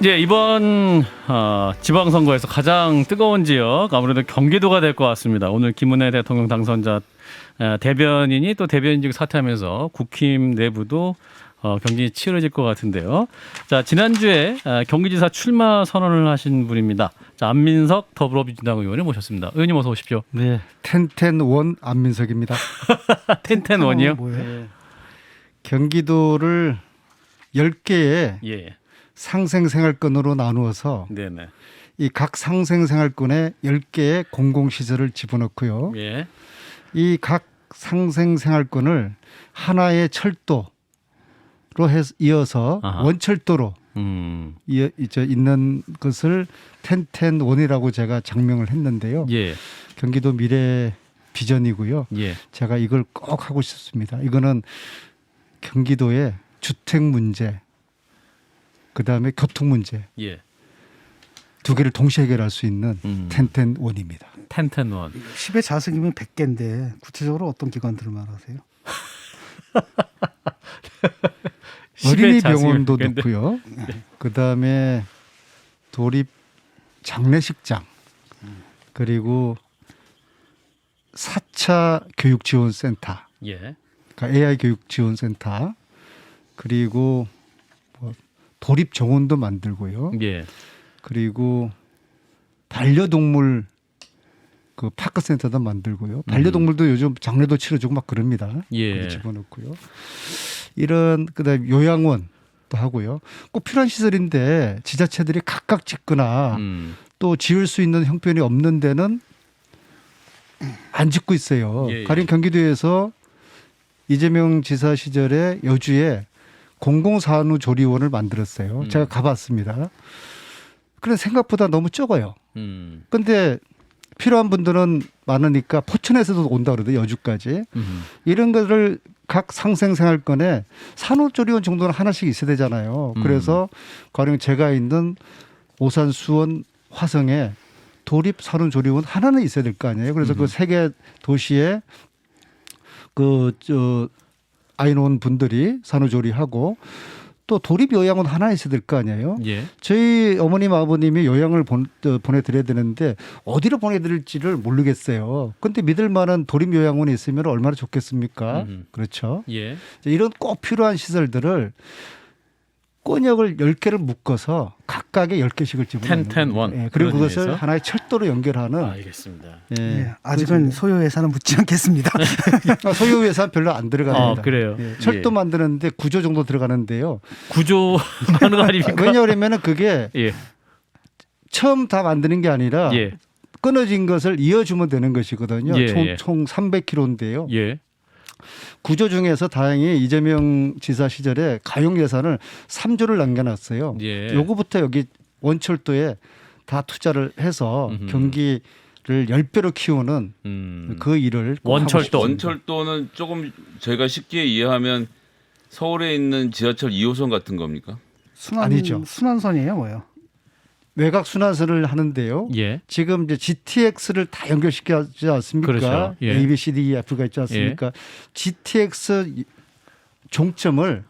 이제 이번 지방선거에서 가장 뜨거운 지역 아무래도 경기도가 될 것 같습니다. 오늘 김은혜 대통령 당선자 대변인이 또 대변인직 사퇴하면서 국힘 내부도 경쟁이 치열해질 것 같은데요. 자, 지난주에 경기지사 출마 선언을 하신 분입니다. 자, 안민석 더불어민주당 의원을 모셨습니다. 의원님 어서 오십시오. 네, 텐텐원 안민석입니다. 텐텐원이요? 네. 경기도를 10개의 예. 상생생활권으로 나누어서 네네. 이 각 상생생활권에 10개의 공공시설을 집어넣고요. 예. 이 각 상생생활권을 하나의 철도로 이어서 아하. 원철도로 있는 것을 텐텐원이라고 제가 장명을 했는데요. 예. 경기도 미래 비전이고요. 예. 제가 이걸 꼭 하고 싶습니다. 이거는 경기도의 주택 문제, 그다음에 교통 문제 예. 두 개를 동시에 해결할 수 있는 텐텐원입니다. 텐텐원. 10의 자승이면 100개인데 구체적으로 어떤 기관들을 말하세요? 어린이병원도 넣고요. 그다음에 도립 장례식장, 그리고 4차 교육지원센터, 예. 그러니까 AI 교육지원센터, 그리고 뭐 도립 정원도 만들고요. 예. 그리고 반려동물 그 파크센터도 만들고요. 반려동물도 요즘 장례도 치러주고 막 그럽니다. 예. 거기 집어넣고요. 이런 그다음에 요양원도 하고요. 꼭 필요한 시설인데 지자체들이 각각 짓거나 또 지을 수 있는 형편이 없는 데는 안 짓고 있어요. 예, 예. 가령 경기도에서 이재명 지사 시절에 여주에 공공산후조리원을 만들었어요. 제가 가봤습니다. 그런데 생각보다 너무 적어요. 근데 필요한 분들은 많으니까 포천에서도 온다 그러더라고요. 여주까지. 이런 거를 각 상생생활권에 산후조리원 정도는 하나씩 있어야 되잖아요. 그래서 가령 제가 있는 오산, 수원, 화성에 도립 산후조리원 하나는 있어야 될 거 아니에요. 그래서 그 세 개 도시에 아이 놓은 분들이 산후조리하고 또 도립 요양원 하나 있어야 될 거 아니에요. 예. 저희 어머님 아버님이 요양을 보내드려야 되는데 어디로 보내드릴지를 모르겠어요. 그런데 믿을 만한 도립 요양원이 있으면 얼마나 좋겠습니까? 그렇죠. 예. 이런 꼭 필요한 시설들을 권역을 10개를 묶어서 각각의 10개씩을 집어넣는 텐텐원. 거예요. 예, 그리고 그런 그것을 의미에서? 하나의 철도로 연결하는 알겠습니다. 예, 예, 아직은 소요 예산은 묻지 않겠습니다. 소요 예산 별로 안 들어갑니다. 그래요. 예, 철도 만드는데 9조 정도 들어가는데요. 구조 하는 거 아닙니까? 왜냐하면 그게 예. 처음 다 만드는 게 아니라 예. 끊어진 것을 이어주면 되는 것이거든요. 예, 총 300km인데요. 예. 구조 중에서 다행히 이재명 지사 시절에 가용 예산을 3조를 남겨놨어요. 예. 요거부터 여기 원철도에 다 투자를 해서 경기를 10배로 키우는 그 일을 꼭 원철도. 하고 싶습니다. 원철도는 조금 저희가 쉽게 이해하면 서울에 있는 지하철 2호선 같은 겁니까? 아니죠. 순환선이에요, 뭐요? 외곽 순환선을 하는데요. 예. 지금 이제 GTX를 다 연결시키지 않습니까? 그렇죠. 예. A, B, C, D, E, F가 있지 않습니까? GTX 종점이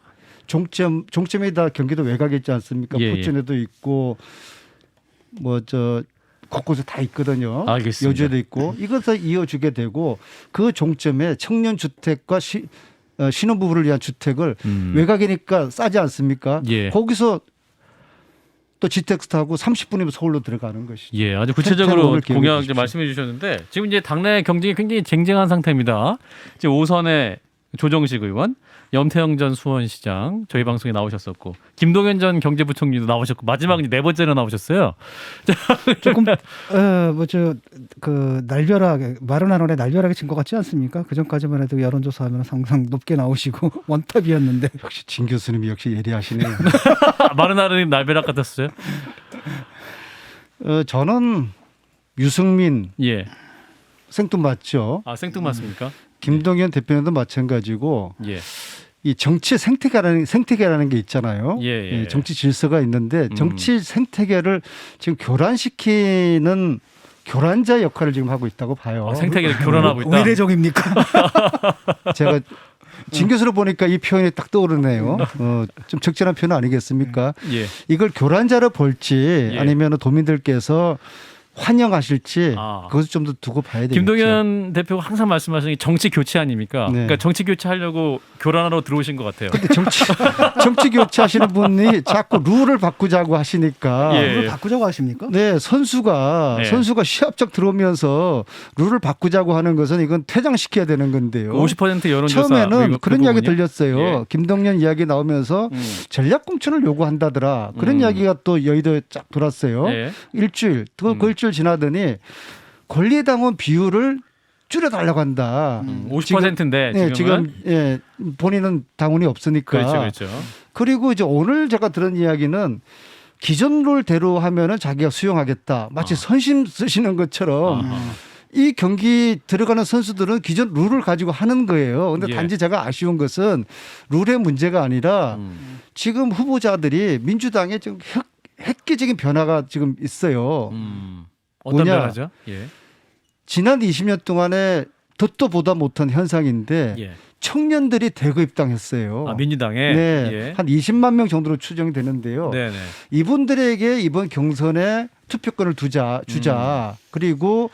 다 경기도 외곽에 있지 않습니까? 예, 예. 포천에도 있고 곳곳에 다 있거든요. 알겠습니다. 여주에도 있고 이것을 이어주게 되고 그 종점에 청년 주택과 신혼부부를 위한 주택을 외곽이니까 싸지 않습니까? 예. 거기서 또 GTX 타고 30분이면 서울로 들어가는 것이죠. 예, 아주 구체적으로 텐텐원을 공약 기억해 이제 주십시오. 말씀해 주셨는데 지금 이제 당내 경쟁이 굉장히 쟁쟁한 상태입니다. 지금 오선의 조정식 의원, 염태영 전 수원시장 저희 방송에 나오셨었고 김동연 전 경제부총리도 나오셨고 마지막 네 번째로 나오셨어요. 조금 날벼락에 마른 하늘에 날벼락에 친 것 같지 않습니까? 그 전까지만 해도 여론조사하면 상상 높게 나오시고 원탑이었는데 역시 진 교수님이 역시 예리하시네요. 마른 하늘이 날벼락 같았어요. 저는 유승민 예. 생뚱맞죠. 아 생뚱맞습니까? 김동연 대표님도 마찬가지고 예. 이 정치 생태계라는 게 있잖아요. 예. 정치 질서가 있는데 정치 생태계를 지금 교란시키는 교란자 역할을 지금 하고 있다고 봐요. 생태계를 교란하고 있다. 의례적입니까? 제가 진 교수를 보니까 이 표현이 딱 떠오르네요. 좀 적절한 표현 아니겠습니까? 예. 이걸 교란자로 볼지 예. 아니면 도민들께서 환영하실지 아. 그것을 좀 더 두고 봐야 되겠죠. 김동연 대표가 항상 말씀하시는 게 정치 교체 아닙니까? 네. 그러니까 정치 교체하려고 교란하러 들어오신 것 같아요. 근데 정치 교체하시는 분이 자꾸 룰을 바꾸자고 하시니까 예. 룰을 바꾸자고 하십니까? 네, 선수가 네. 시합적 들어오면서 룰을 바꾸자고 하는 것은 이건 퇴장시켜야 되는 건데요. 50% 여론조사 처음에는 뭐 그런 그 이야기 부분이요? 들렸어요. 예. 김동연 이야기 나오면서 전략 공천을 요구한다더라. 그런 이야기가 또 여의도에 쫙 돌았어요. 예. 일주일, 그 일주일 지나더니 권리당원 비율을 줄여달라고 한다. 50%인데 네, 지금은 지금 예, 본인은 당원이 없으니까. 그렇죠, 그렇죠. 그리고 이제 오늘 제가 들은 이야기는 기존 룰대로 하면은 자기가 수용하겠다. 마치 선심 쓰시는 것처럼 아하. 이 경기 들어가는 선수들은 기존 룰을 가지고 하는 거예요. 근데 예. 단지 제가 아쉬운 것은 룰의 문제가 아니라 지금 후보자들이 민주당에 좀 획기적인 변화가 지금 있어요. 어떤 뭐냐? 변화죠? 예. 지난 20년 동안에 듣도 보다 못한 현상인데 예. 청년들이 대거 입당했어요. 아, 민주당에 네, 예. 한 20만 명 정도로 추정되는데요. 네, 네. 이분들에게 이번 경선에 투표권을 주자. 그리고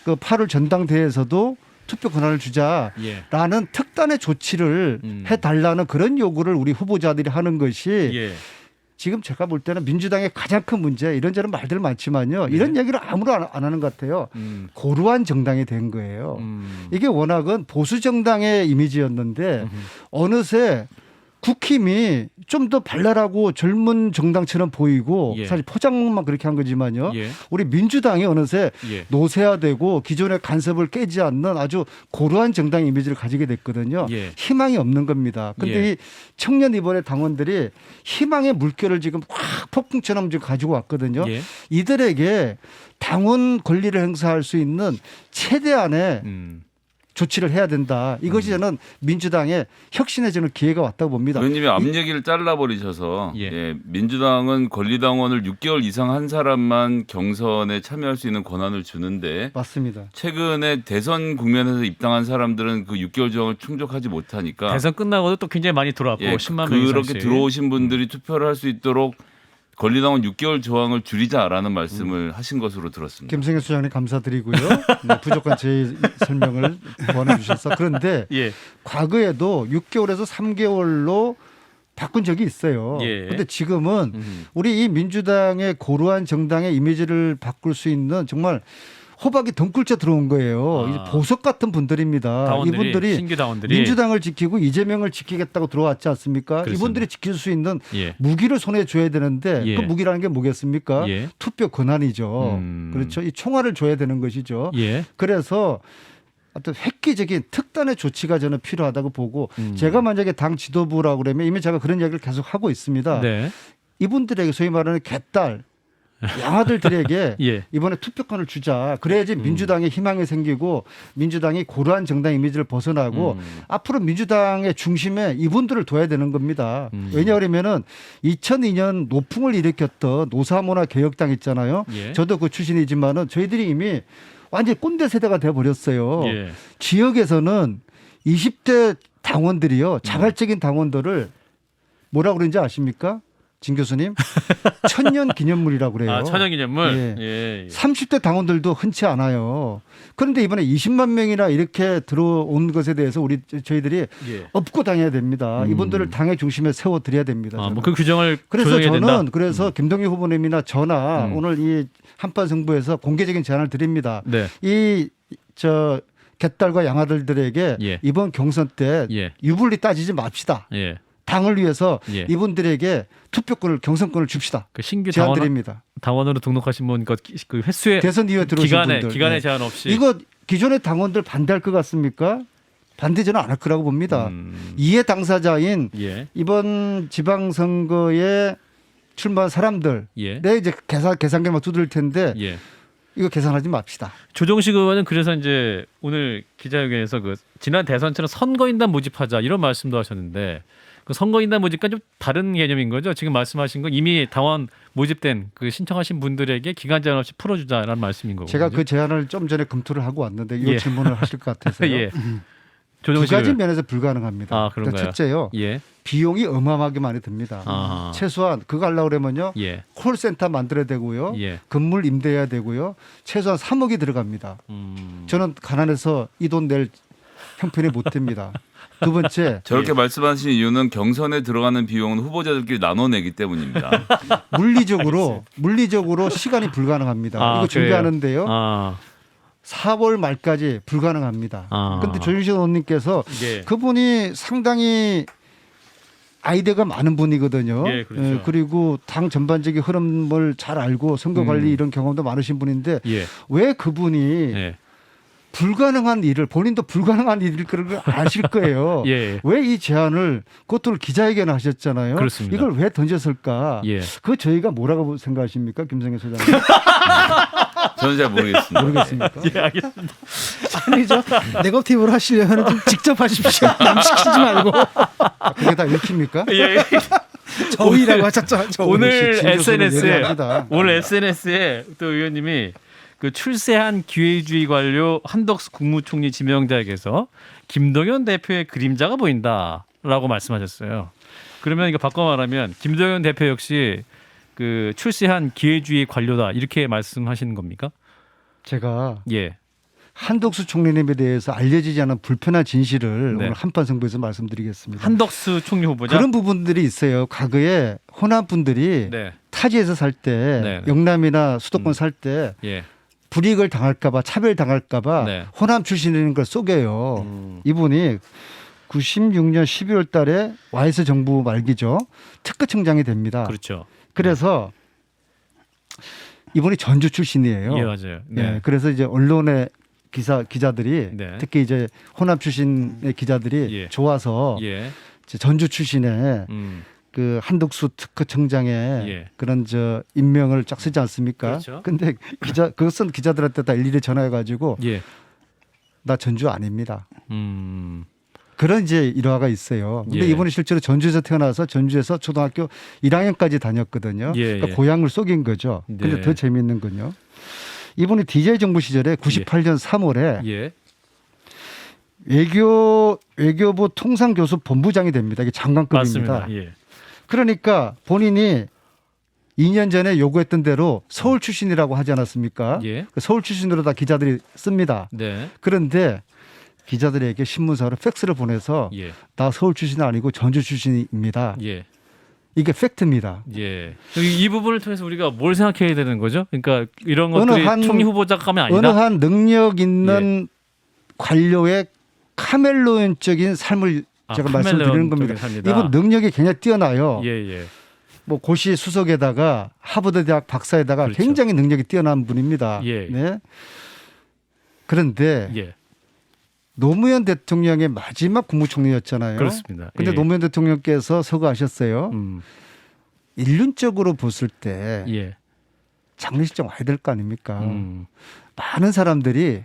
그 8월 전당대회에서도 투표 권한을 주자라는 예. 특단의 조치를 해달라는 그런 요구를 우리 후보자들이 하는 것이 예. 지금 제가 볼 때는 민주당의 가장 큰 문제, 이런저런 말들 많지만요. 이런 얘기를 아무도 안 하는 것 같아요. 고루한 정당이 된 거예요. 이게 워낙은 보수 정당의 이미지였는데 어느새 국힘이 좀 더 발랄하고 젊은 정당처럼 보이고 예. 사실 포장만 그렇게 한 거지만요. 예. 우리 민주당이 어느새 예. 노쇠화되고 기존의 간섭을 깨지 않는 아주 고루한 정당 이미지를 가지게 됐거든요. 예. 희망이 없는 겁니다. 그런데 예. 이 청년 이번에 당원들이 희망의 물결을 지금 확 폭풍처럼 지금 가지고 왔거든요. 예. 이들에게 당원 권리를 행사할 수 있는 최대한의 조치를 해야 된다. 이것이 저는 민주당의 혁신의 저는 기회가 왔다고 봅니다. 의원님이 앞 얘기를 잘라버리셔서 예. 예, 민주당은 권리당원을 6개월 이상 한 사람만 경선에 참여할 수 있는 권한을 주는데 맞습니다. 최근에 대선 국면에서 입당한 사람들은 그 6개월 조항을 충족하지 못하니까 대선 끝나고도 또 굉장히 많이 들어왔고 예, 10만 명 그렇게 이상씩. 들어오신 분들이 투표를 할 수 있도록 권리당원 6개월 조항을 줄이자라는 말씀을 하신 것으로 들었습니다. 김성현 수장님 감사드리고요. 네, 부족한 제 설명을 보내주셔서. 그런데 예. 과거에도 6개월에서 3개월로 바꾼 적이 있어요. 예. 그런데 지금은 우리 이 민주당의 고루한 정당의 이미지를 바꿀 수 있는 정말 호박이 덩굴째 들어온 거예요. 아. 이제 보석 같은 분들입니다. 당원들이, 이분들이 신규 당원들이 민주당을 지키고 이재명을 지키겠다고 들어왔지 않습니까? 그렇습니다. 이분들이 지킬 수 있는 예. 무기를 손에 줘야 되는데 예. 그 무기라는 게 뭐겠습니까? 예. 투표 권한이죠. 그렇죠. 이 총알을 줘야 되는 것이죠. 예. 그래서 어떤 획기적인 특단의 조치가 저는 필요하다고 보고 제가 만약에 당 지도부라고 그러면 이미 제가 그런 이야기를 계속 하고 있습니다. 네. 이분들에게 소위 말하는 개딸 양아들들에게 예. 이번에 투표권을 주자. 그래야지 민주당에 희망이 생기고 민주당이 고루한 정당 이미지를 벗어나고 앞으로 민주당의 중심에 이분들을 둬야 되는 겁니다. 왜냐하면은 2002년 노풍을 일으켰던 노사모나 개혁당 있잖아요. 예. 저도 그 출신이지만은 저희들이 이미 완전히 꼰대 세대가 돼 버렸어요. 예. 지역에서는 20대 당원들이요. 자발적인 당원들을 뭐라 그러는지 아십니까? 진 교수님, 천년 기념물이라고 그래요. 아, 천연기념물. 예. 예. 30대 당원들도 흔치 않아요. 그런데 이번에 20만 명이나 이렇게 들어온 것에 대해서 저희들이 예. 업고 다녀야 됩니다. 이분들을 당의 중심에 세워드려야 됩니다. 아, 뭐 그 규정을 그래서 조정해야 저는 된다. 그래서 김동연 후보님이나 저나 오늘 이 한판 승부에서 공개적인 제안을 드립니다. 네. 개딸과 양아들들에게 예. 이번 경선 때 예. 유불리 따지지 맙시다. 예. 당을 위해서 예. 이분들에게 투표권을 경선권을 줍시다. 그 신규 제안 당원, 드립니다. 당원으로 등록하신 분 그 횟수에 대선 이후에 들어오신 분들. 기간에 네. 제한 없이 이거 기존의 당원들 반대할 것 같습니까? 반대 저는 안 할 거라고 봅니다. 이해 당사자인 예. 이번 지방선거에 출마한 사람들 예. 내 이제 계산기만 두드릴 텐데 예. 이거 계산하지 맙시다. 조정식 의원은 그래서 이제 오늘 기자회견에서 그 지난 대선처럼 선거인단 모집하자 이런 말씀도 하셨는데 그 선거인단 모집과 좀 다른 개념인 거죠. 지금 말씀하신 건 이미 당원 모집된 그 신청하신 분들에게 기간 제한 없이 풀어주자라는 말씀인 거고. 제가 그 제안을 좀 전에 검토를 하고 왔는데 이 예. 질문을 하실 것 같아서요. 예. 두 조정식을. 가지 면에서 불가능합니다. 아, 그런가요? 그러니까 첫째요. 예. 비용이 어마어마하게 많이 듭니다. 아하. 최소한 그거 하려고 그러면요. 예. 콜센터 만들어야 되고요. 예. 건물 임대해야 되고요. 최소한 3억이 들어갑니다. 저는 가난해서 이 돈 낼 형편이 못 듭니다. 두 번째, 저렇게 말씀하신 이유는 경선에 들어가는 비용은 후보자들끼리 나눠내기 때문입니다. 물리적으로 시간이 불가능합니다. 아, 이거 그래요? 준비하는데요. 아. 4월 말까지 불가능합니다. 아. 그런데 조윤식 의원님께서 예. 그분이 상당히 아이디어가 많은 분이거든요. 예, 그렇죠. 그리고 당 전반적인 흐름을 잘 알고 선거 관리 이런 경험도 많으신 분인데 예. 왜 그분이 예. 불가능한 일을 본인도 불가능한 일일 걸 아실 거예요. 예. 왜 이 제안을 그것도 기자회견 하셨잖아요. 그렇습니다. 이걸 왜 던졌을까? 예. 그 저희가 뭐라고 생각하십니까? 김성애 소장님. 저는 잘 모르겠습니다. 모르겠습니까? 예, 알겠습니다. 아니죠. 네거티브로 하시려면 좀 직접 하십시오. 남 시키지 말고 그게 다 읽힙니까? 예. 저희라고 하셨죠. 저희. 오늘 진조서는 SNS에 예리합니다. 오늘 SNS에 또 의원님이 그 출세한 기회주의 관료 한덕수 국무총리 지명자에게서 김동연 대표의 그림자가 보인다라고 말씀하셨어요. 그러면 이거 바꿔 말하면 김동연 대표 역시 그 출세한 기회주의 관료다 이렇게 말씀하시는 겁니까? 제가 예. 한덕수 총리님에 대해서 알려지지 않은 불편한 진실을 네. 오늘 한판 승부에서 말씀드리겠습니다. 한덕수 총리 후보자. 그런 부분들이 있어요. 과거에 호남 분들이 네. 타지에서 살 때, 네. 영남이나 수도권 살 때 예. 불이익을 당할까봐 차별 당할까봐 네. 호남 출신인 걸 속여요. 이분이 96년 12월 달에 YS 정부 말기죠. 특허청장이 됩니다. 그렇죠. 그래서 이분이 전주 출신이에요. 예, 맞아요. 네. 예, 그래서 이제 언론의 기자들이 네. 특히 이제 호남 출신의 기자들이 예. 좋아서 예. 이제 전주 출신의 그 한덕수 특허청장의 예. 그런 저 임명을 쫙 쓰지 않습니까? 그렇죠. 근데 그것은 기자들한테 다 일일이 전화해 가지고 예. 나 전주 아닙니다. 음. 그런 이제 일화가 있어요. 근데 예. 이분이 실제로 전주에서 태어나서 전주에서 초등학교 1학년까지 다녔거든요. 예, 그러니까 예. 고향을 속인 거죠. 네. 근데 더 재미있는 건요. 이분이 DJ 정부 시절에 98년 3월에 예. 외교부 통상교수 본부장이 됩니다. 이게 장관급입니다. 맞습니다. 예. 그러니까 본인이 2년 전에 요구했던 대로 서울 출신이라고 하지 않았습니까? 예. 그 서울 출신으로 다 기자들이 씁니다. 네. 그런데 기자들에게 신문사로 팩스를 보내서 예. 나 서울 출신이 아니고 전주 출신입니다. 예. 이게 팩트입니다. 예. 이 부분을 통해서 우리가 뭘 생각해야 되는 거죠? 그러니까 이런 어느 것들이 한- 총리 후보자감이 어느 아니다. 한 능력 있는 관료의 카멜레온적인 삶을 제가 말씀드리는 겁니다. 이분 능력이 굉장히 뛰어나요. 예, 예. 뭐 고시 수석에다가 하버드 대학 박사에다가 그렇죠. 굉장히 능력이 뛰어난 분입니다. 예. 네. 그런데 예. 노무현 대통령의 마지막 국무총리였잖아요. 그렇습니다. 근데 예. 노무현 대통령께서 서거하셨어요. 음. 인륜적으로 봤을 때 예. 장례식장 와야 될 거 아닙니까? 음. 많은 사람들이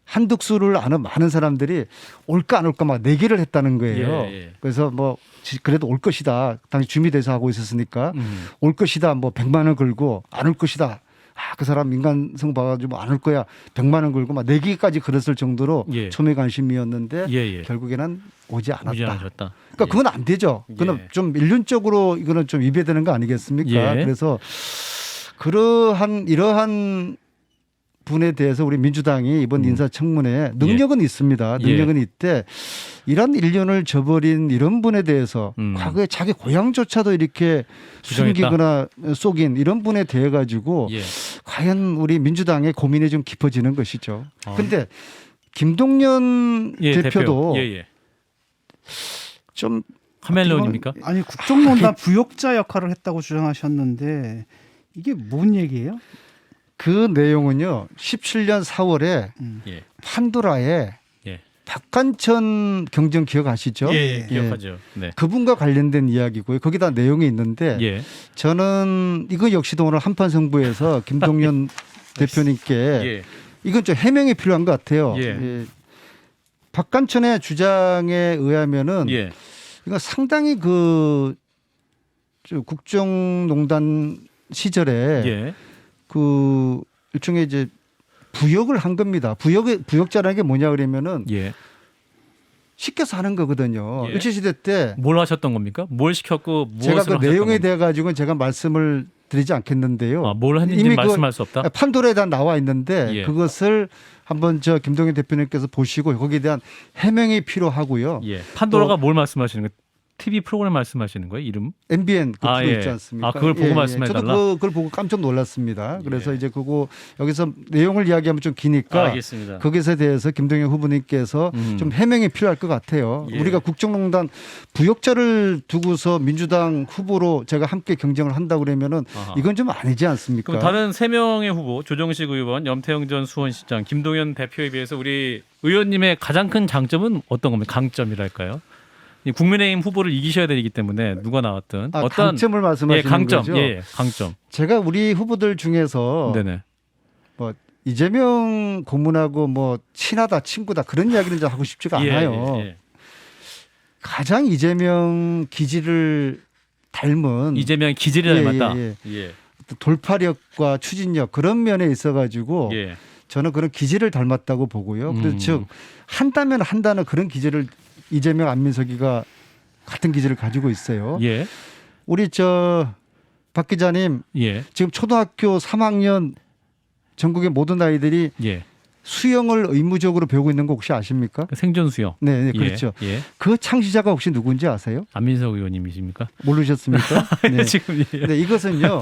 한덕수를 아는 많은 사람들이 올까 안 올까 막 내기를 했다는 거예요. 예, 예. 그래서 뭐 그래도 올 것이다. 당시 주미대사 하고 있었으니까 음. 올 것이다. 뭐 100만 원 걸고 안 올 것이다. 아, 그 사람 인간성 봐가지고 안 올 거야. 100만 원 걸고 막 내기까지 그랬을 정도로 예. 초미 관심이었는데 예, 예. 결국에는 오지 않았다. 무지하셨다. 그러니까 그건 안 되죠. 그건 예. 좀 인륜적으로 이거는 좀 위배되는 거 아니겠습니까? 예. 그래서 이러한 분에 대해서 우리 민주당이 이번 인사청문회 능력은 있습니다. 능력은 있대. 이런 인륜을 저버린 이런 분에 대해서 과거에 자기 고향조차도 이렇게 부정했다. 숨기거나 속인 이런 분에 대해 가지고 예. 과연 우리 민주당의 고민이 좀 깊어지는 것이죠. 아. 근데 김동연 예, 대표도 대표. 예, 예. 좀 카멜레온입니까? 아니 국정농단 부역자 역할을 했다고 주장하셨는데 이게 뭔 얘기예요? 그 내용은요. 17년 4월에 예. 판도라에 예. 박관천 경정 기억하시죠? 예, 기억하죠. 네. 그분과 관련된 이야기고요. 거기다 내용이 있는데 예. 저는 이거 역시도 오늘 한판 승부에서 김동연 대표님께 예. 이건 좀 해명이 필요한 것 같아요. 예. 박관천의 주장에 의하면은 예. 이거 상당히 그 국정농단 시절에 예. 그 일종의 이제 부역을 한 겁니다. 부역자라는 게 뭐냐 그러면은 예. 시켜서 하는 거거든요. 예. 일제시대 때 뭘 하셨던 겁니까? 뭘 시켰고 제가 무엇을 그 하셨던 내용에 겁니까? 대해 가지고는 제가 말씀을 드리지 않겠는데요. 아, 뭘 했는지 이미 말씀할 수 없다. 판도라에 다 나와 있는데 예. 그것을 한번 저 김동연 대표님께서 보시고 거기에 대한 해명이 필요하고요. 예. 판도라가 뭘 말씀하시는 거예요? TV 프로그램 말씀하시는 거예요? 이름? MBN 그 아, 프로 예. 있지 않습니까? 아, 그걸 보고 말씀해 저도 달라? 그걸 보고 깜짝 놀랐습니다. 그래서 예. 이제 그거 여기서 내용을 이야기하면 좀 기니까 알겠습니다. 거기에 대해서 김동연 후보님께서 좀 해명이 필요할 것 같아요. 예. 우리가 국정농단 부역자를 두고서 민주당 후보로 제가 함께 경쟁을 한다고 그러면은 아하. 이건 좀 아니지 않습니까? 그럼 다른 3명의 후보 조정식 의원, 염태영 전 수원시장, 김동연 대표에 비해서 우리 의원님의 가장 큰 장점은 어떤 겁니까? 강점이랄까요? 이 국민의힘 후보를 이기셔야 되기 때문에 누가 나왔든 아, 어떤 강점을 말씀하시는 예, 강점, 거죠? 예, 강점. 제가 우리 후보들 중에서 네네. 뭐 이재명 고문하고 뭐 친하다 친구다 그런 이야기는 이제 하고 싶지가 예, 않아요. 예, 예. 가장 이재명 기질을 닮은 이재명의 기질이 예, 닮았다. 예, 예. 돌파력과 추진력 그런 면에 있어가지고 예. 저는 그런 기질을 닮았다고 보고요. 그래서 즉 한다면 한다는 그런 기질을 이재명 안민석이가 같은 기질을 가지고 있어요. 예. 우리 저 박 기자님 예. 지금 초등학교 3학년 전국의 모든 아이들이 예. 수영을 의무적으로 배우고 있는 거 혹시 아십니까? 생존 수영. 네, 네 예, 그렇죠. 예. 그 창시자가 혹시 누군지 아세요? 안민석 의원님이십니까? 모르셨습니까? 네. 지금 예. 네, 이것은요.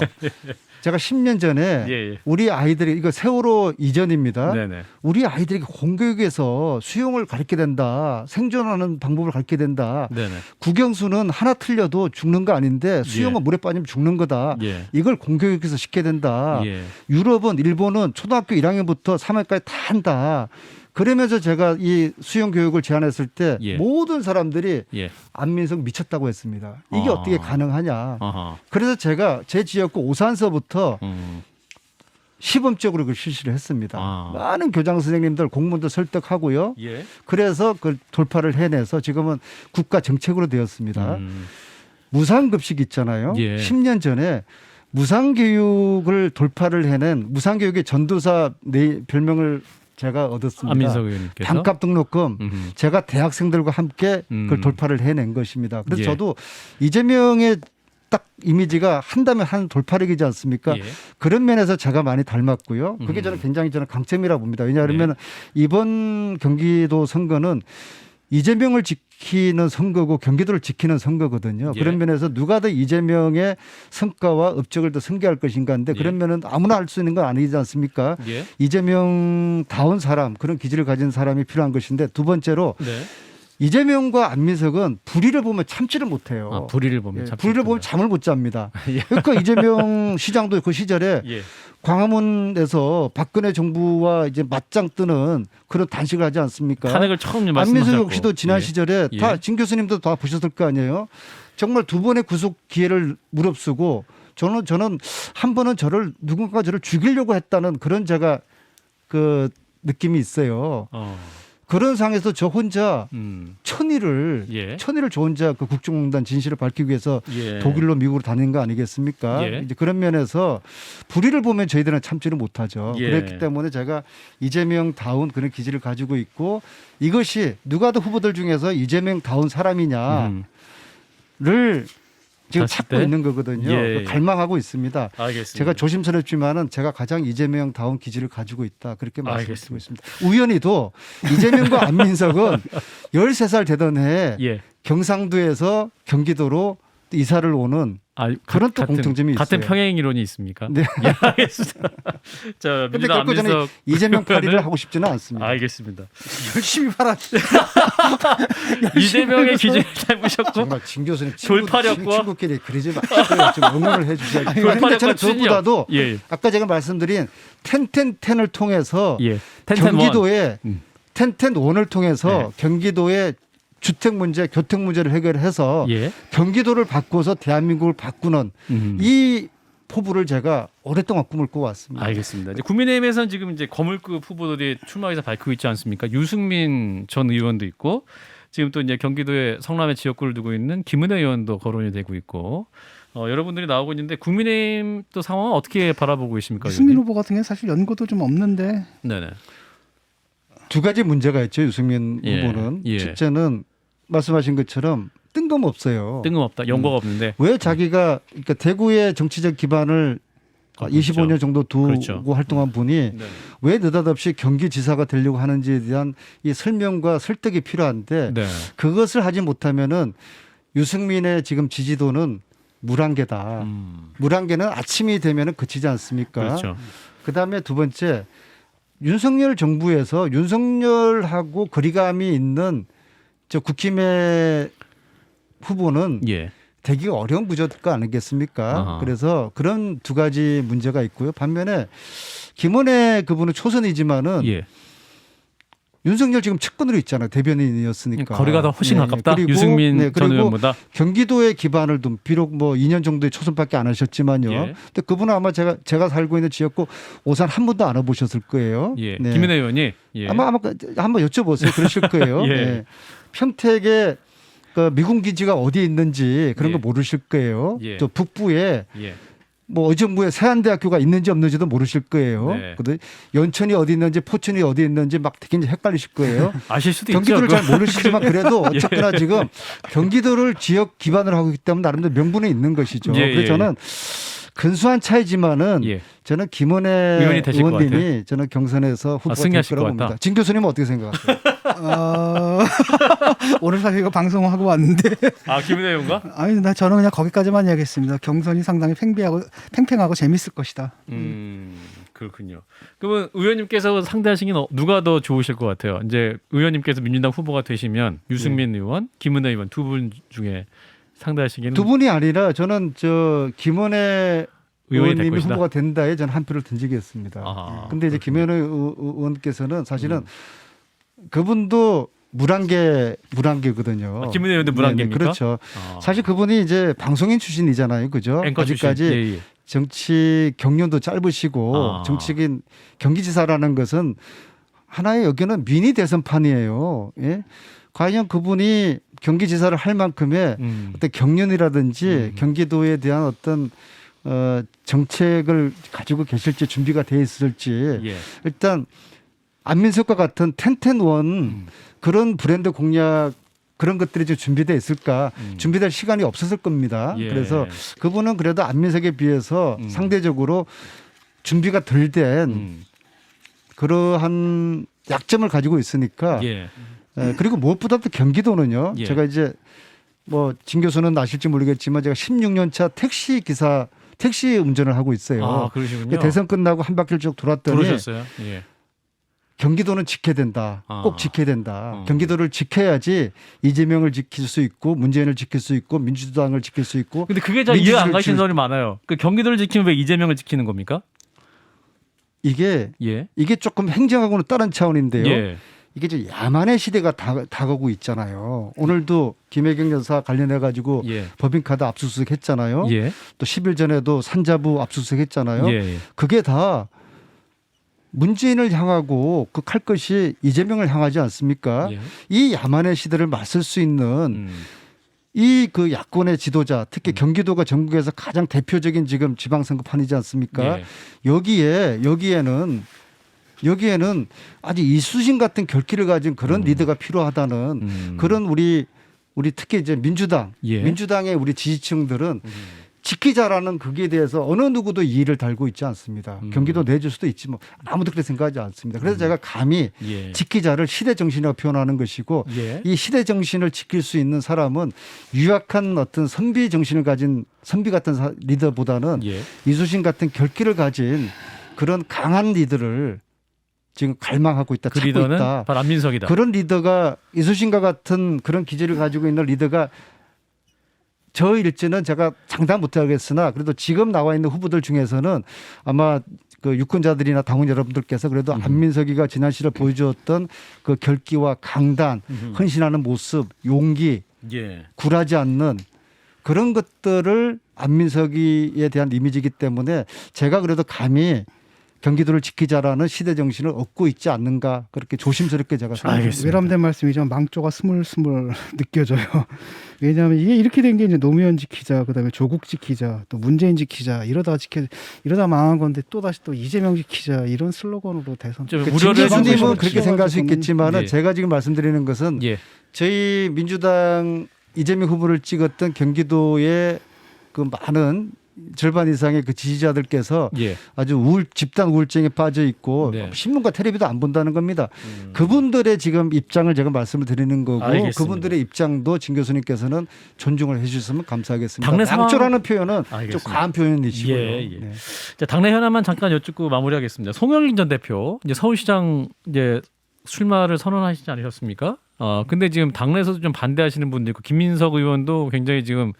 제가 10년 전에 예, 예. 우리 아이들이 이거 세월호 이전입니다. 네네. 우리 아이들에게 공교육에서 수영을 가르쳐야 된다. 생존하는 방법을 가르쳐야 된다. 네네. 국영수는 하나 틀려도 죽는 거 아닌데 수영은 예. 물에 빠지면 죽는 거다. 예. 이걸 공교육에서 시켜야 된다. 예. 유럽은 일본은 초등학교 1학년부터 3학년까지 다 한다. 그러면서 제가 이 수영 교육을 제안했을 때 예. 모든 사람들이 예. 안민석 미쳤다고 했습니다. 이게 아. 어떻게 가능하냐. 아하. 그래서 제가 제 지역구 오산서부터 음. 시범적으로 그 실시를 했습니다. 아. 많은 교장 선생님들, 공무원들 설득하고요. 예. 그래서 그 돌파를 해내서 지금은 국가 정책으로 되었습니다. 무상급식 있잖아요. 예. 10년 전에 무상교육을 돌파를 해낸 무상교육의 전도사 네 별명을 제가 얻었습니다. 안민석 의원님께서 반값 등록금 음흠. 제가 대학생들과 함께 그걸 돌파를 해낸 것입니다. 그래서 예. 저도 이재명의 딱 이미지가 한다면 한 돌파력이지 않습니까? 예. 그런 면에서 제가 많이 닮았고요. 그게 저는 굉장히 저는 강점이라고 봅니다. 왜냐하면 이번 경기도 선거는 이재명을 지키는 선거고 경기도를 지키는 선거거든요. 예. 그런 면에서 누가 더 이재명의 성과와 업적을 더 승계할 것인가인데 예. 그런 면은 아무나 할 수 있는 건 아니지 않습니까? 예. 이재명다운 사람, 그런 기질을 가진 사람이 필요한 것인데 두 번째로 네. 이재명과 안민석은 불의를 보면 참지를 못해요. 아, 불의를 보면 예, 참 불의를 보면 잠을 못 잡니다. 그러니까 이재명 시장도 그 시절에 예. 광화문에서 박근혜 정부와 이제 맞짱 뜨는 그런 단식을 하지 않습니까? 탄핵을 처음 말씀하셨고. 안민석 역시도 지난 예. 시절에 예. 다 진 교수님도 다 보셨을 거 아니에요. 정말 두 번의 구속 기회를 무릅쓰고 저는 한 번은 누군가 저를 죽이려고 했다는 그런 제가 그 느낌이 있어요. 그런 상황에서 저 혼자 천일을 예. 저 혼자 그 국정농단 진실을 밝히기 위해서 예. 독일로 미국으로 다닌 거 아니겠습니까? 예. 이제 그런 면에서 불의를 보면 저희들은 참지를 못하죠. 예. 그렇기 때문에 제가 이재명다운 그런 기질을 가지고 있고 이것이 누가 더 후보들 중에서 이재명다운 사람이냐를 지금 봤을 찾고 때? 있는 거거든요. 예. 갈망하고 있습니다. 알겠습니다. 제가 조심스럽지만은 제가 가장 이재명다운 기질을 가지고 있다. 그렇게 말씀드리고 알겠습니다. 있습니다. 우연히도 이재명과 안민석은 13살 되던 해에 예. 경상도에서 경기도로 이사를 오는 그런 또 공통점이 같은 있어요. 평행 이론이 있습니까? 네. 예, 알겠습니다. 자, 근데 민주당 결코 저는 안민석 이재명 파리를 의원을- 하고 싶지는 않습니다. 알겠습니다. 열심히 팔아. 이재명의 기질 닮으셨고 정말 진 교수님 돌파력과- 친구끼리 그러지 마시고요. 좀 응원을 해주셔야죠. 근데 돌파력과 저는 추진력. 그것보다도 예. 아까 제가 말씀드린 텐텐텐을 통해서 예. 텐텐원. 경기도에 텐텐원을 통해서 네. 경기도의 주택 문제, 교통 문제를 해결해서 예. 경기도를 바꿔서 대한민국을 바꾸는 이 포부를 제가 오랫동안 꿈을 꿔왔습니다. 알겠습니다. 이제 국민의힘에서는 지금 이제 거물급 후보들이 출마 의사 밝히고 있지 않습니까? 유승민 전 의원도 있고 지금 또 이제 경기도에 성남의 지역구를 두고 있는 김은혜 의원도 거론이 되고 있고 여러분들이 나오고 있는데 국민의힘 또 상황은 어떻게 바라보고 계십니까? 유승민 의원님? 후보 같은 경우는 사실 연고도 좀 없는데 네네. 두 가지 문제가 있죠. 유승민 예. 후보는. 예. 첫째는 말씀하신 것처럼 뜬금없어요. 뜬금없다. 연고가 없는데. 왜 자기가 그러니까 대구의 정치적 기반을 그렇죠. 25년 정도 두고 그렇죠. 활동한 분이 네. 왜 느닷없이 경기지사가 되려고 하는지에 대한 이 설명과 설득이 필요한데 네. 그것을 하지 못하면은 유승민의 지금 지지도는 물안개다. 물안개는 아침이 되면은 그치지 않습니까? 그렇죠. 그다음에 두 번째 윤석열 정부에서 윤석열하고 거리감이 있는 저 국힘의 후보는 예. 되기 어려운 구조가 아니겠습니까? 아하. 그래서 그런 두 가지 문제가 있고요. 반면에 김은혜 그분은 초선이지만은 예. 윤석열 지금 측근으로 있잖아요. 대변인이었으니까. 거리가 더 훨씬 네, 가깝다. 그리고, 유승민 네, 전 그리고 의원보다. 경기도의 기반을 둔 비록 뭐 2년 정도의 초선밖에 안 하셨지만요. 예. 근데 그분은 아마 제가 살고 있는 지역구 오산 한 번도 안 와보셨을 거예요. 예. 네. 김은혜 의원이 예. 아마 한번 여쭤보세요. 그러실 거예요. 예. 네. 평택에 그 미군 기지가 어디에 있는지 그런 예. 거 모르실 거예요. 예. 또 북부에 예. 뭐 의정부에 세안대학교가 있는지 없는지도 모르실 거예요. 네. 근데 연천이 어디 있는지 포천이 어디 있는지 막 되게 헷갈리실 거예요. 아실 수도 경기도를 있죠. 잘 모르시지만 그래도 예. 어쨌거나 지금 경기도를 지역 기반으로 하고 있기 때문에 나름대로 명분이 있는 것이죠. 예, 그래서 예, 저는 근소한 차이지만은 예. 저는 김은혜 의원이 되실 것 의원님이 저는 경선에서 후보가 될 승리하실 거라고 것 같다. 봅니다. 진 교수님은 어떻게 생각하세요? 오늘 사실 이거 방송하고 왔는데 아 김은혜 의원가? 아니 저는 그냥 거기까지만 이야기했습니다. 경선이 상당히 팽팽하고 재밌을 것이다. 그렇군요. 그러면 의원님께서 상대하시긴 누가 더 좋으실 것 같아요? 이제 의원님께서 민주당 후보가 되시면 유승민 의원, 김은혜 의원 두 분 중에 상대하시기는 두 분이 아니라 저는 저 김은혜 의원이 될 의원님이 것이다. 후보가 된다에 저는 한 표를 던지겠습니다. 아하, 근데 이제 그렇군요. 김은혜 의원께서는 사실은 그분도 물안개거든요. 김은혜 의원도 네네, 물안개입니까? 그렇죠. 아. 사실 그분이 이제 방송인 출신이잖아요. 그죠? 앵커 출신. 아직까지 예, 예. 정치 경륜도 짧으시고 아. 정치인 경기지사라는 것은 하나의 여기는 미니 대선판이에요. 예? 과연 그분이 경기지사를 할 만큼의 어떤 경륜이라든지 경기도에 대한 어떤 정책을 가지고 계실지 준비가 돼 있을지 예. 일단 안민석과 같은 텐텐원 그런 브랜드 공략 그런 것들이 좀 준비되어 있을까 준비될 시간이 없었을 겁니다. 예. 그래서 그분은 그래도 안민석에 비해서 상대적으로 준비가 덜 된 그러한 약점을 가지고 있으니까 예. 그리고 무엇보다도 경기도는요. 예. 제가 이제 뭐 진 교수는 아실지 모르겠지만 제가 16년 차 택시 운전을 하고 있어요. 아 그러시군요. 대선 끝나고 한 바퀴를 쭉 돌았더니 들으셨어요? 예. 경기도는 지켜야 된다. 아. 꼭 지켜야 된다. 경기도를 지켜야지 이재명을 지킬 수 있고 문재인을 지킬 수 있고 민주당을 지킬 수 있고. 근데 그게 잘 이해가 안 민주주의를 가시는 줄- 사람이 많아요. 그 경기도를 지키면 왜 이재명을 지키는 겁니까? 이게 예. 조금 행정하고는 다른 차원인데요. 예. 이게 이제 야만의 시대가 다가오고 있잖아요. 오늘도 김혜경 여사 관련해 가지고 예. 법인카드 압수수색 했잖아요. 예. 또 10일 전에도 산자부 압수수색 했잖아요. 예. 그게 다 문재인을 향하고 그 칼것이 이재명을 향하지 않습니까? 예. 이 야만의 시대를 맞설 수 있는 이 그 야권의 지도자, 특히 경기도가 전국에서 가장 대표적인 지금 지방선거판이지 않습니까? 예. 여기에는 아주 이수신 같은 결기를 가진 그런 리더가 필요하다는 그런 우리 특히 이제 예. 민주당의 우리 지지층들은 지키자라는 거기에 대해서 어느 누구도 이의를 달고 있지 않습니다. 경기도 내줄 수도 있지 뭐 아무도 그렇게 생각하지 않습니다. 그래서 제가 감히 예. 지키자를 시대 정신이라고 표현하는 것이고 예. 이 시대 정신을 지킬 수 있는 사람은 유약한 어떤 선비 정신을 가진 선비 같은 리더보다는 예. 이수신 같은 결기를 가진 그런 강한 리더를 지금 갈망하고 있다, 그 찾고 리더는 있다. 바로 안민석이다. 그런 리더가 이수신과 같은 그런 기질을 가지고 있는 리더가 저일지는 제가 장담 못하겠으나 그래도 지금 나와 있는 후보들 중에서는 아마 그 유권자들이나 당원 여러분들께서 그래도 안민석이가 지난 시절 보여주었던 그 결기와 강단, 헌신하는 모습, 용기, 예. 굴하지 않는 그런 것들을 안민석이에 대한 이미지이기 때문에 제가 그래도 감히 경기도를 지키자라는 시대 정신을 얻고 있지 않는가 그렇게 조심스럽게 제가 생각합니다. 알겠습니다. 외람된 말씀이지만 망조가 스물스물 느껴져요. 왜냐하면 이게 이렇게 된 게 이제 노무현 지키자, 그다음에 조국 지키자, 또 문재인 지키자 이러다 망한 건데 또 다시 또 이재명 지키자 이런 슬로건으로 대선. 좀 그 우려를 해주고 진계수님은 계시는 그렇게 생각할 수 있겠지만은 예. 제가 지금 말씀드리는 것은 예. 저희 민주당 이재명 후보를 찍었던 경기도의 그 많은 절반 이상의 그 지지자들께서 예. 아주 집단 우울증에 빠져 있고 네. 신문과 텔레비도 안 본다는 겁니다. 그분들의 지금 입장을 제가 말씀을 드리는 거고 알겠습니다. 그분들의 입장도 진 교수님께서는 존중을 해주셨으면 감사하겠습니다. 당내 상황- 망조라는 표현은 좀 알겠습니다. 과한 표현이시고요. 예, 예. 네. 자, 당내 현안만 잠깐 여쭙고 마무리하겠습니다. 송영길 전 대표 이제 서울시장 이제 출마를 선언하시지 않으셨습니까? 근데 지금 당내에서도 좀 반대하시는 분도 있고 김민석 의원도 굉장히 지금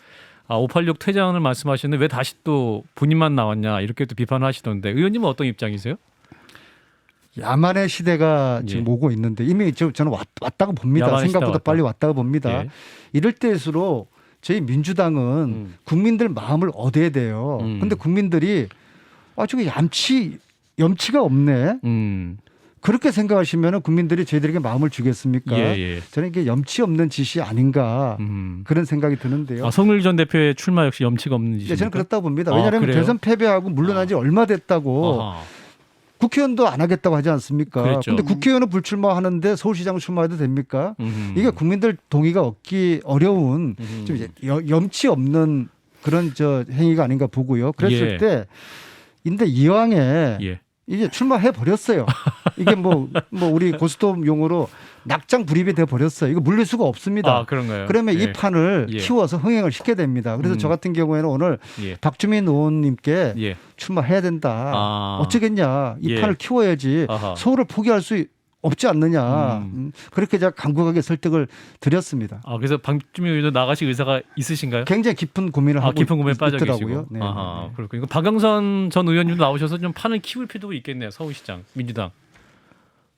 586 퇴장을 말씀하시는데 왜 다시 또 본인만 나왔냐 이렇게 또 비판을 하시던데 의원님은 어떤 입장이세요? 야만의 시대가 지금 예. 오고 있는데 이미 저는 왔다고 봅니다. 야만의 시대가 생각보다 왔다. 빨리 왔다고 봅니다. 예. 이럴 때일수록 저희 민주당은 국민들 마음을 얻어야 돼요. 그런데 국민들이 아주 염치가 없네. 그렇게 생각하시면 국민들이 저희들에게 마음을 주겠습니까? 예. 저는 이게 염치 없는 짓이 아닌가 그런 생각이 드는데요. 송영길 전 대표의 출마 역시 염치가 없는 예, 짓입니까? 저는 그렇다고 봅니다. 아, 왜냐하면 그래요? 대선 패배하고 물러난 지 얼마 됐다고 아하. 국회의원도 안 하겠다고 하지 않습니까? 그랬죠. 그런데 국회의원은 불출마하는데 서울시장 출마해도 됩니까? 음흠. 이게 국민들 동의가 얻기 어려운 좀 이제 염치 없는 그런 행위가 아닌가 보고요. 그랬을 예. 때 근데 이왕에 예. 이제 출마해 버렸어요. 이게 뭐 우리 고스톱 용어로 낙장 불입이 돼 버렸어요. 이거 물릴 수가 없습니다. 그런가요? 그러면 예. 이 판을 예. 키워서 흥행을 시켜야 됩니다. 그래서 저 같은 경우에는 오늘 예. 박주민 의원님께 예. 출마해야 된다. 아. 어쩌겠냐. 이 예. 판을 키워야지 아하. 서울을 포기할 수 없지 않느냐. 그렇게 제가 강력하게 설득을 드렸습니다. 그래서 박주민 의원도 나가실 의사가 있으신가요? 굉장히 깊은 고민을 하고 깊은 고민에 빠져 있더라고요. 계시고. 네. 아하, 그렇군요. 이거 박영선 전 의원님도 나오셔서 좀 판을 키울 필요가 있겠네요. 서울시장 민주당.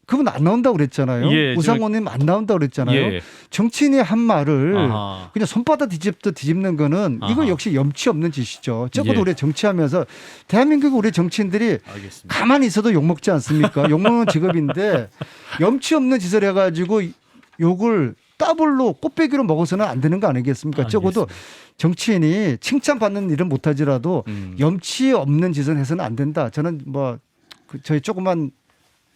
그분 안 나온다고 그랬잖아요. 예, 우상호님 안 나온다고 그랬잖아요. 예. 정치인이 한 말을 아하. 그냥 손바닥 뒤집는 거는 아하. 이거 역시 염치 없는 짓이죠. 적어도 예. 우리 정치하면서 대한민국 우리 정치인들이 알겠습니다. 가만히 있어도 욕먹지 않습니까? 욕먹는 직업인데 염치 없는 짓을 해가지고 욕을 더블로 꽃배기로 먹어서는 안 되는 거 아니겠습니까? 적어도 정치인이 칭찬받는 일은 못하지라도 염치 없는 짓은 해서는 안 된다. 저는 저희 조그만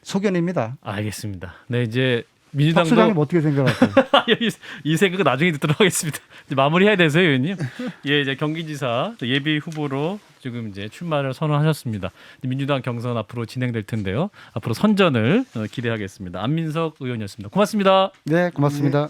소견입니다. 알겠습니다. 네, 이제 박 민주당도 소장님 어떻게 생각하세요? 이 생각은 나중에 듣도록 하겠습니다. 이제 마무리해야 돼서요, 의원님. 예, 이제 경기지사 예비 후보로 지금 이제 출마를 선언하셨습니다. 민주당 경선 앞으로 진행될 텐데요. 앞으로 선전을 기대하겠습니다. 안민석 의원이었습니다. 고맙습니다. 네, 고맙습니다.